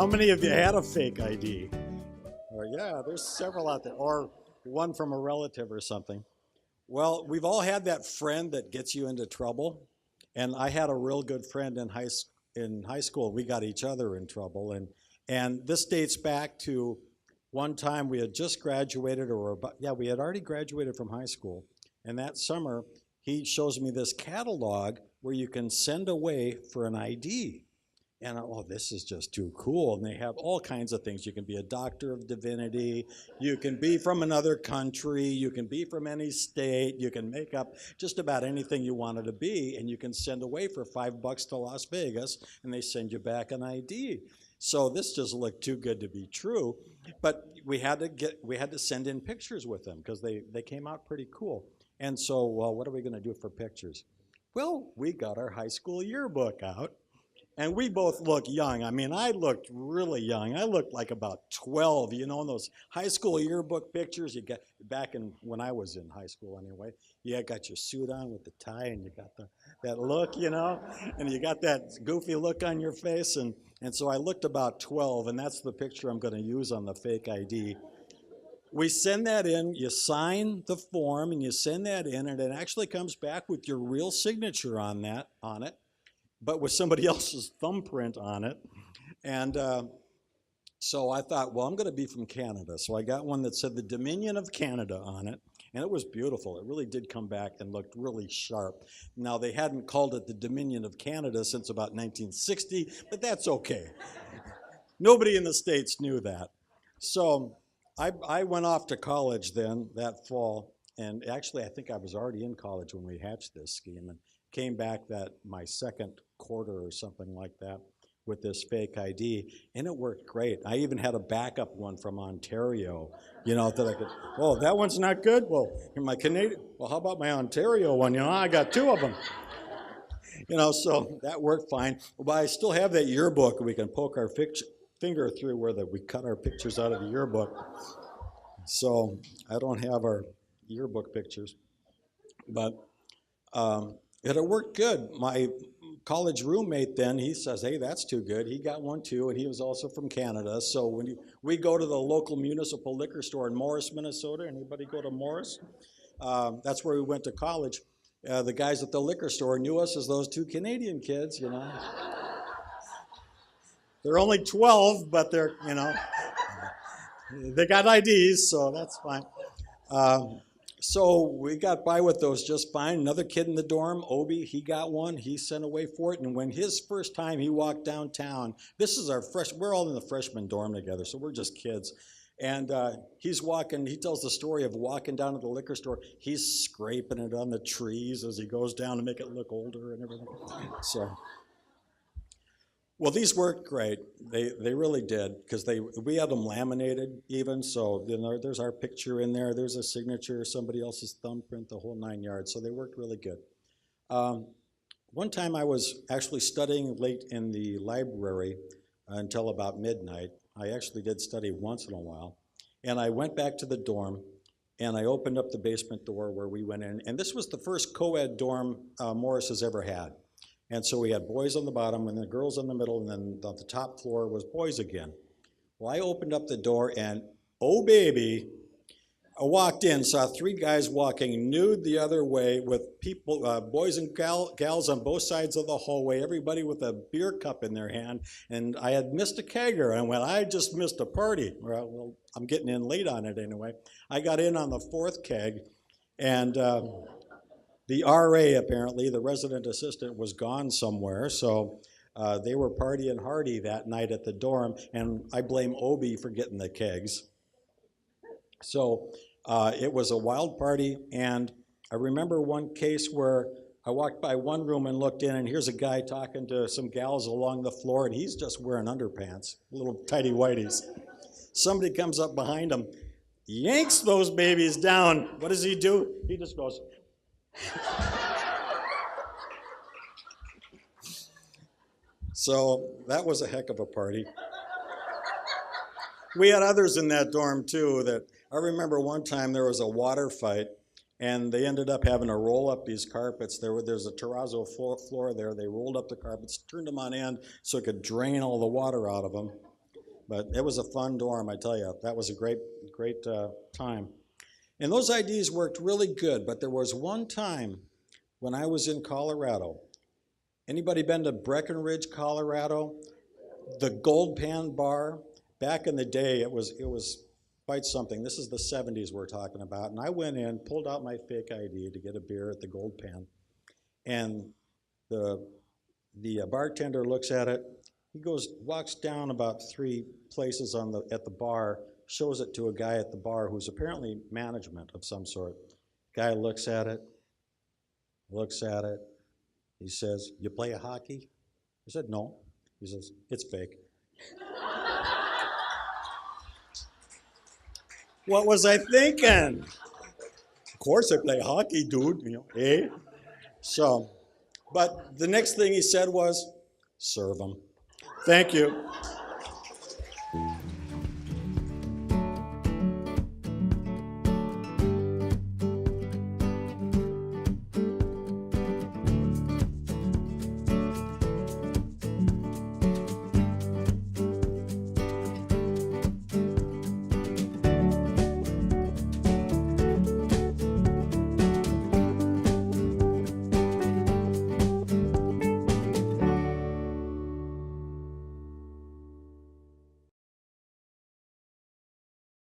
How many of you had a fake ID? Or yeah, there's several out there, or one from a relative or something. Well, we've all had that friend that gets you into trouble, and I had a real good friend in high school. We got each other in trouble, and this dates back to one time we had just graduated, or about, yeah, we had already graduated from high school, and that summer he shows me this catalog where you can send away for an ID. And oh, this is just too cool. And they have all kinds of things. You can be a doctor of divinity. You can be from another country. You can be from any state. You can make up just about anything you wanted to be. And you can send away for $5 to Las Vegas, and they send you back an ID. So this just looked too good to be true. But we had to send in pictures with them because they came out pretty cool. And so, well, what are we going to do for pictures? Well, we got our high school yearbook out. And we both look young. I mean, I looked really young. I looked like about 12, you know, in those high school yearbook pictures you get back in when I was in high school anyway. You got your suit on with the tie, and you got that look, you know, and you got that goofy look on your face. And so I looked about 12, and that's the picture I'm going to use on the fake ID. We send that in, you sign the form, and you send that in, and it actually comes back with your real signature on it, but with somebody else's thumbprint on it. And so I thought, well, I'm going to be from Canada. So I got one that said the Dominion of Canada on it. And it was beautiful. It really did come back and looked really sharp. Now, they hadn't called it the Dominion of Canada since about 1960, but that's okay. Nobody in the States knew that. So I went off to college then that fall. And actually, I think I was already in college when we hatched this scheme, and came back that my second quarter or something like that with this fake ID, and it worked great. I even had a backup one from Ontario, you know, that I could, oh, that one's not good? Well, my Canadian, well, how about my Ontario one? You know, I got two of them. You know, so that worked fine. But I still have that yearbook we can poke our finger through where we cut our pictures out of the yearbook. So I don't have our yearbook pictures, but it worked good. My college roommate then, he says, hey, that's too good. He got one too, and he was also from Canada. So when we go to the local municipal liquor store in Morris, Minnesota. Anybody go to Morris? That's where we went to college. The guys at the liquor store knew us as those two Canadian kids, you know. They're only 12, but they're, you know, they got IDs, so that's fine. So we got by with those just fine. Another kid in the dorm, Obi, he got one. He sent away for it. And when his first time he walked downtown, this is we're all in the freshman dorm together, so we're just kids. And he's walking, he tells the story of walking down to the liquor store. He's scraping it on the trees as he goes down to make it look older and everything. So, well, these worked great. They really did, because we had them laminated even. So there's our picture in there. There's a signature, somebody else's thumbprint, the whole 9 yards. So they worked really good. One time I was actually studying late in the library until about midnight. I actually did study once in a while. And I went back to the dorm, and I opened up the basement door where we went in. And this was the first co-ed dorm Morris has ever had. And so we had boys on the bottom and the girls in the middle, and then on the top floor was boys again. Well, I opened up the door, and oh baby, I walked in, saw three guys walking nude the other way with people, boys and gals on both sides of the hallway, everybody with a beer cup in their hand. And I had missed a kegger. I went, I just missed a party. Well, I'm getting in late on it anyway. I got in on the fourth keg, and the RA, apparently, the resident assistant, was gone somewhere, so they were partying hardy that night at the dorm, and I blame Obi for getting the kegs. So it was a wild party, and I remember one case where I walked by one room and looked in, and here's a guy talking to some gals along the floor, and he's just wearing underpants, little tighty whities. Somebody comes up behind him, yanks those babies down. What does he do? He just goes... So that was a heck of a party. We had others in that dorm too. That I remember one time there was a water fight, and they ended up having to roll up these carpets. There's a terrazzo floor there. They rolled up the carpets, turned them on end so it could drain all the water out of them. But it was a fun dorm, I tell you. That was a great time. And those IDs worked really good, but there was one time when I was in Colorado. Anybody been to Breckenridge, Colorado? The Gold Pan Bar? Back in the day, it was quite something. This is the 70s we're talking about. And I went in, pulled out my fake ID to get a beer at the Gold Pan. And the bartender looks at it. He walks down about 3 places at the bar, shows it to a guy at the bar who's apparently management of some sort. Guy looks at it. He says, "You play hockey?" I said, "No." He says, "It's fake." What was I thinking? Of course I play hockey, dude, eh? So, but the next thing he said was, "Serve them." Thank you.